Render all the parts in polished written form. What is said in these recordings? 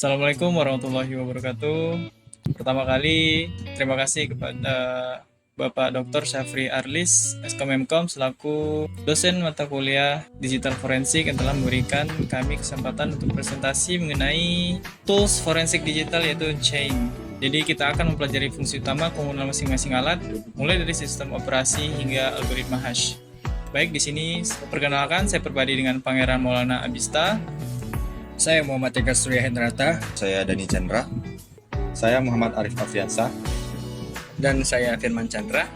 Assalamualaikum warahmatullahi wabarakatuh. Pertama kali, terima kasih kepada Bapak Dr. Syafri Arlis, SKMMKOM, selaku dosen mata kuliah Digital Forensik yang telah memberikan kami kesempatan untuk presentasi mengenai tools forensik digital yaitu Chain. Jadi kita akan mempelajari fungsi utama penggunaan masing-masing alat, mulai dari sistem operasi hingga algoritma hash. Baik, di sini perkenalkan saya pribadi dengan Pangeran Maulana Abista. Saya Muhammad Tegar Surya Hendrata. Saya Dani Chandra. Saya Muhammad Arif Afiansa. Dan saya Firman Chandra.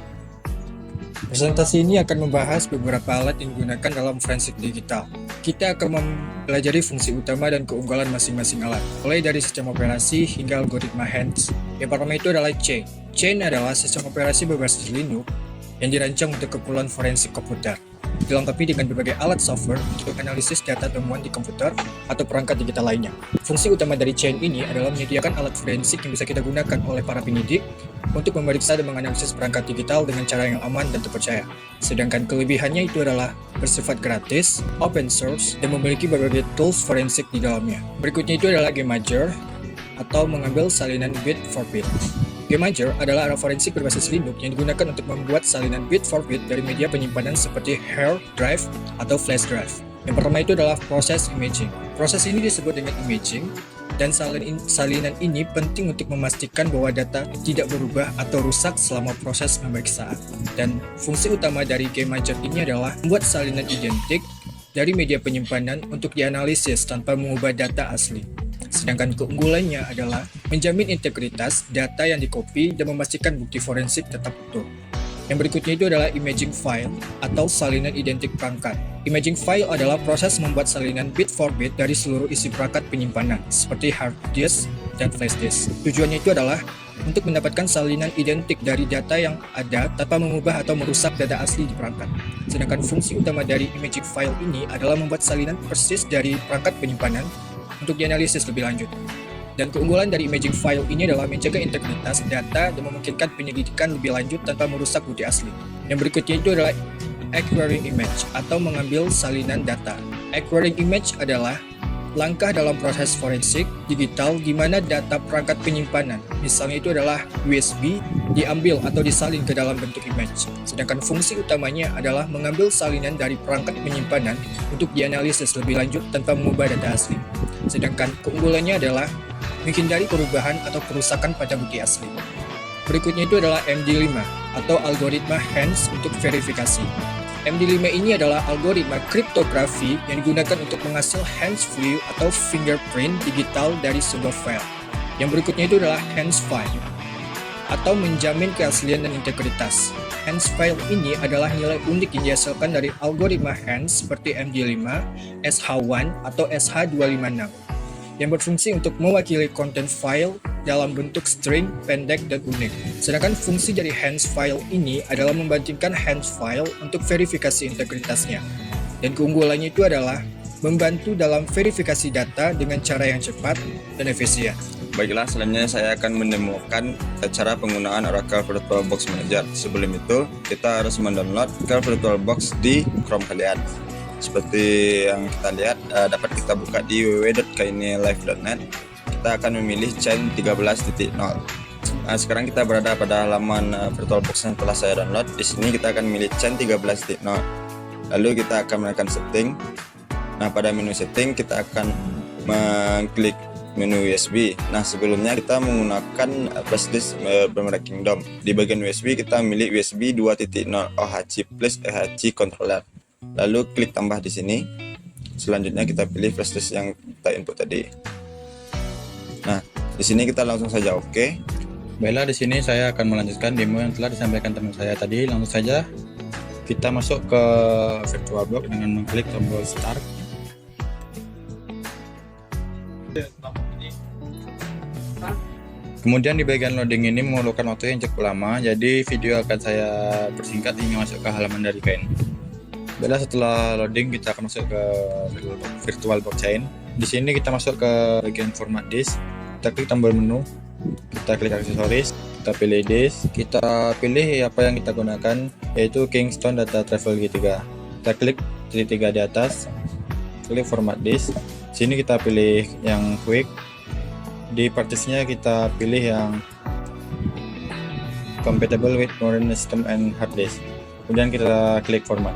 Presentasi ini akan membahas beberapa alat yang digunakan dalam forensik digital. Kita akan mempelajari fungsi utama dan keunggulan masing-masing alat, mulai dari sistem operasi hingga algoritma HANDS. Yang pertama itu adalah Chain. Chain adalah sistem operasi berbasis Linux yang dirancang untuk keperluan forensik komputer, dilengkapi dengan berbagai alat software untuk analisis data temuan di komputer atau perangkat digital lainnya. Fungsi utama dari Chain ini adalah menyediakan alat forensik yang bisa kita gunakan oleh para penyidik untuk memeriksa dan menganalisis perangkat digital dengan cara yang aman dan terpercaya. Sedangkan kelebihannya itu adalah bersifat gratis, open source, dan memiliki berbagai tools forensik di dalamnya. Berikutnya itu adalah Gamager atau mengambil salinan bit for bit. Gamager adalah alat forensik berbasis Linux yang digunakan untuk membuat salinan bit for bit dari media penyimpanan seperti hard drive atau flash drive. Yang pertama itu adalah proses imaging. Proses ini disebut dengan imaging, dan salinan ini penting untuk memastikan bahwa data tidak berubah atau rusak selama proses pemeriksaan. Dan fungsi utama dari Gamager ini adalah membuat salinan identik dari media penyimpanan untuk dianalisis tanpa mengubah data asli. Sedangkan keunggulannya adalah menjamin integritas data yang dikopi dan memastikan bukti forensik tetap utuh. Yang berikutnya itu adalah imaging file atau salinan identik perangkat. Imaging file adalah proses membuat salinan bit for bit dari seluruh isi perangkat penyimpanan seperti hard disk dan flash disk. Tujuannya itu adalah untuk mendapatkan salinan identik dari data yang ada tanpa mengubah atau merusak data asli di perangkat. Sedangkan fungsi utama dari imaging file ini adalah membuat salinan persis dari perangkat penyimpanan untuk dianalisis lebih lanjut. Dan keunggulan dari imaging file ini adalah menjaga integritas data dan memungkinkan penyelidikan lebih lanjut tanpa merusak bukti asli. Yang berikutnya itu adalah acquiring image atau mengambil salinan data. Acquiring image adalah langkah dalam proses forensik digital di mana data perangkat penyimpanan, misalnya itu adalah USB, diambil atau disalin ke dalam bentuk image. Sedangkan fungsi utamanya adalah mengambil salinan dari perangkat penyimpanan untuk dianalisis lebih lanjut tanpa mengubah data asli. Sedangkan keunggulannya adalah menghindari perubahan atau kerusakan pada bukti asli. Berikutnya itu adalah MD5 atau algoritma HANDS untuk verifikasi. MD5 ini adalah algoritma kriptografi yang digunakan untuk menghasil hands view atau fingerprint digital dari sebuah file. Yang berikutnya itu adalah hands file atau menjamin keaslian dan integritas. Hands file ini adalah nilai unik yang dihasilkan dari algoritma hands seperti MD5, SH1 atau SH256 yang berfungsi untuk mewakili konten file dalam bentuk string, pendek, dan unik. Sedangkan fungsi dari hands file ini adalah membandingkan hands file untuk verifikasi integritasnya. Dan keunggulannya itu adalah membantu dalam verifikasi data dengan cara yang cepat dan efisien. Baiklah, selanjutnya saya akan menemukan cara penggunaan Oracle VirtualBox Manager. Sebelum itu, kita harus mendownload Oracle VirtualBox di Chrome kalian. Seperti yang kita lihat, dapat kita buka di www.kainilive.net. Kita akan memilih Chain 13.0. Nah, sekarang kita berada pada halaman VirtualBox yang telah saya download. Di sini kita akan memilih Chain 13.0. Lalu kita akan menekan setting. Nah, pada menu setting kita akan mengklik menu USB. Nah, sebelumnya kita menggunakan flash disk bermerek Kingdom. Di bagian USB kita memilih USB 2.0 OHC plus EHC controller. Lalu klik tambah di sini. Selanjutnya kita pilih flash disk yang kita input tadi. Nah, di sini kita langsung saja oke. Baiklah, di sini saya akan melanjutkan demo yang telah disampaikan teman saya tadi. Langsung saja kita masuk ke VirtualBox dengan mengklik tombol Start. Kemudian di bagian loading ini memerlukan waktu yang cukup lama, jadi video akan saya persingkat hingga masuk ke halaman dari Kain. Baiklah, setelah loading kita akan masuk ke VirtualBox Chain. Di sini kita masuk ke bagian format disk. Kita klik tombol menu, kita klik aksesoris, kita pilih disk, kita pilih apa yang kita gunakan, yaitu Kingston Data Travel G3. Kita klik titik 3 di atas, klik format disk. Sini kita pilih yang quick. Di partitionnya kita pilih yang compatible with modern system and hard disk. Kemudian kita klik format.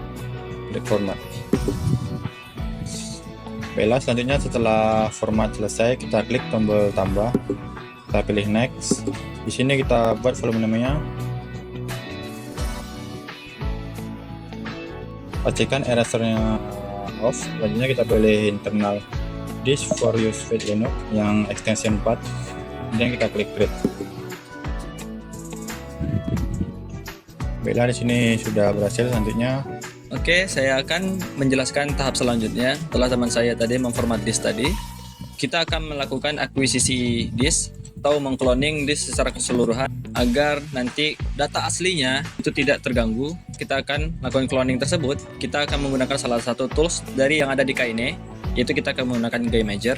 Baiklah, selanjutnya setelah format selesai, kita klik tombol tambah. Kita pilih next. Di sini kita buat volumenya. Pastikan erasernya off. Selanjutnya kita pilih internal disk for use with Linux yang extension 4. Kemudian kita klik create. Baiklah, di sini sudah berhasil. Selanjutnya Oke, saya akan menjelaskan tahap selanjutnya. Setelah teman saya tadi memformat disk tadi, kita akan melakukan akuisisi disk atau mengcloning disk secara keseluruhan agar nanti data aslinya itu tidak terganggu. Kita akan melakukan cloning tersebut. Kita akan menggunakan salah satu tools dari yang ada di Kaine, yaitu kita akan menggunakan GuiMager.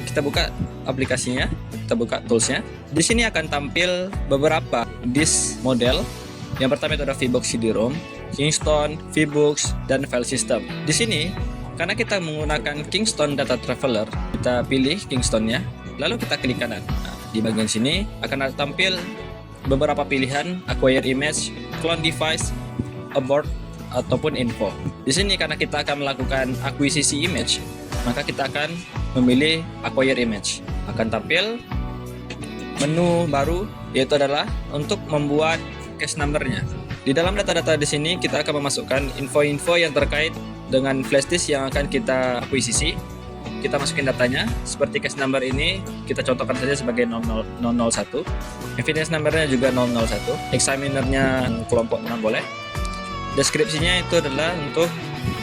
Kita buka aplikasinya, kita buka toolsnya. Di sini akan tampil beberapa disk model. Yang pertama itu ada VBox CD-ROM, Kingston, VBooks, dan file system. Di sini, karena kita menggunakan Kingston Data Traveler, kita pilih Kingstonnya, lalu kita klik kanan. Nah, di bagian sini akan tampil beberapa pilihan: acquire image, clone device, abort, ataupun info. Di sini karena kita akan melakukan akuisisi image, maka kita akan memilih acquire image. Akan tampil menu baru, yaitu adalah untuk membuat case number-nya. Di dalam data-data di sini kita akan memasukkan info-info yang terkait dengan flash disk yang akan kita akuisisi. Kita masukin datanya, seperti case number ini kita contohkan saja sebagai 001. Evidence number-nya juga 001. Examiner-nya kelompok 6 boleh. Deskripsinya itu adalah untuk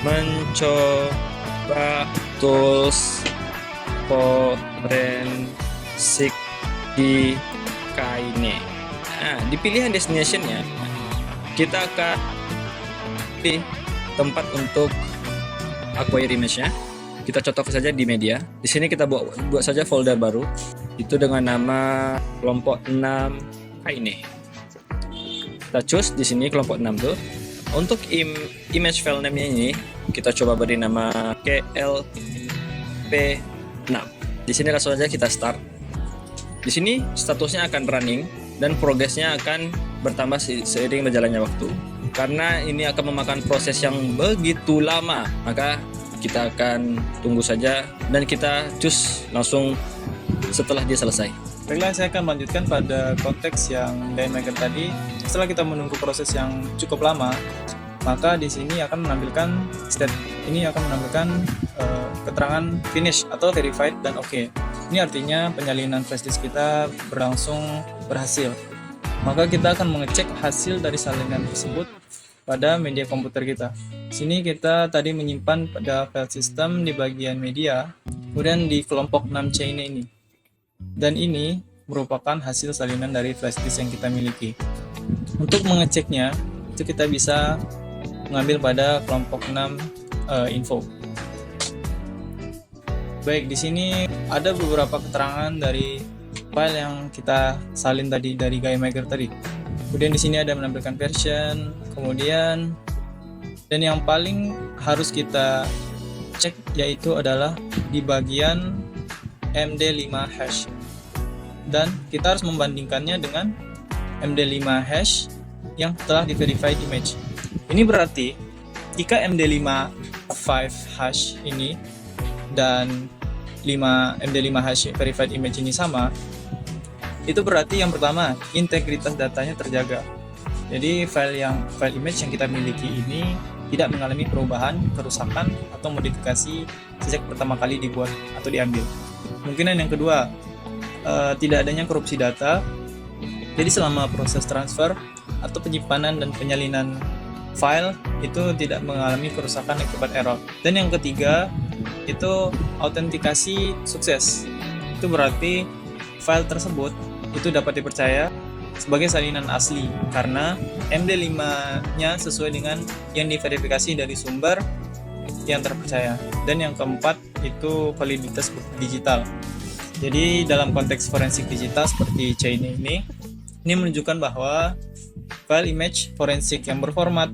mencoba tools forensik di Kaine. Nah, di pilihan destination-nya kita akan pilih tempat untuk acquire image-nya. Kita contohkan saja di media. Di sini kita buat saja folder baru itu dengan nama kelompok 6 Kaine. Kita choose di sini kelompok 6 tuh. Untuk image file name ini kita coba beri nama KLP6. Di sini langsung saja kita start. Di sini statusnya akan running dan progresnya akan bertambah seiring berjalannya waktu. Karena ini akan memakan proses yang begitu lama, maka kita akan tunggu saja dan kita choose langsung setelah dia selesai. Baiklah, saya akan melanjutkan pada konteks yang GuiMager tadi. Setelah kita menunggu proses yang cukup lama, maka di sini akan menampilkan keterangan finish atau verified dan oke. Ini artinya penyalinan flash disk kita berhasil. Maka kita akan mengecek hasil dari salinan tersebut pada media komputer kita. Sini kita tadi menyimpan pada file system di bagian media, kemudian di kelompok 6C ini. Dan ini merupakan hasil salinan dari flash disk yang kita miliki. Untuk mengeceknya, itu kita bisa mengambil pada kelompok 6 info. Baik, di sini ada beberapa keterangan dari file yang kita salin tadi dari GuiMager tadi. Kemudian di sini ada menampilkan version, kemudian dan yang paling harus kita cek yaitu adalah di bagian MD5 hash. Dan kita harus membandingkannya dengan MD5 hash yang telah di verified image. Ini berarti jika MD5 hash ini dan MD5 hash verified image ini sama, itu berarti yang pertama integritas datanya terjaga. Jadi file image yang kita miliki ini tidak mengalami perubahan, kerusakan atau modifikasi sejak pertama kali dibuat atau diambil. Kemungkinan yang kedua, tidak adanya korupsi data. Jadi selama proses transfer atau penyimpanan dan penyalinan file itu tidak mengalami kerusakan akibat error. Dan yang ketiga itu autentikasi sukses. Itu berarti file tersebut itu dapat dipercaya sebagai salinan asli karena MD5-nya sesuai dengan yang diverifikasi dari sumber yang terpercaya. Dan yang keempat itu validitas digital. Jadi dalam konteks forensik digital seperti Kaine ini menunjukkan bahwa file image forensik yang berformat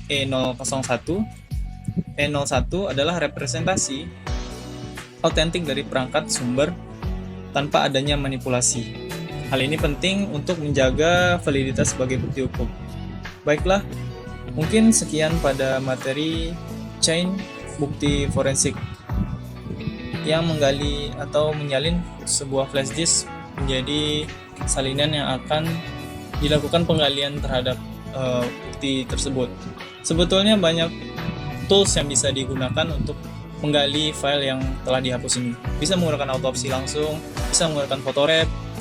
.E001 adalah representasi autentik dari perangkat sumber tanpa adanya manipulasi. Hal ini penting untuk menjaga validitas sebagai bukti hukum. Baiklah, mungkin sekian pada materi chain bukti forensik yang menggali atau menyalin sebuah flash disk menjadi salinan yang akan dilakukan penggalian terhadap bukti tersebut. Sebetulnya banyak tools yang bisa digunakan untuk menggali file yang telah dihapus ini. Bisa menggunakan autopsi langsung, bisa menggunakan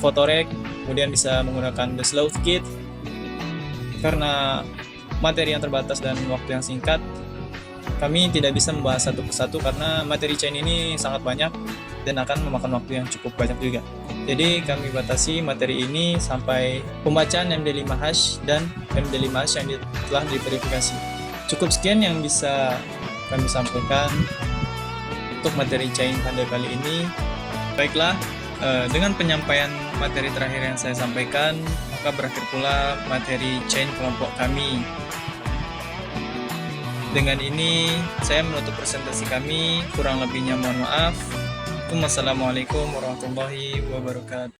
Photorec, kemudian bisa menggunakan the sleuth kit. Karena materi yang terbatas dan waktu yang singkat, kami tidak bisa membahas satu persatu karena materi chain ini sangat banyak dan akan memakan waktu yang cukup banyak juga. Jadi kami batasi materi ini sampai pembacaan MD5 hash dan MD5 hash yang telah diverifikasi. Cukup sekian yang bisa kami sampaikan untuk materi chain pada kali ini. Baiklah, dengan penyampaian materi terakhir yang saya sampaikan, maka berakhir pula materi chain kelompok kami. Dengan ini, saya menutup presentasi kami. Kurang lebihnya mohon maaf. Wassalamualaikum warahmatullahi wabarakatuh.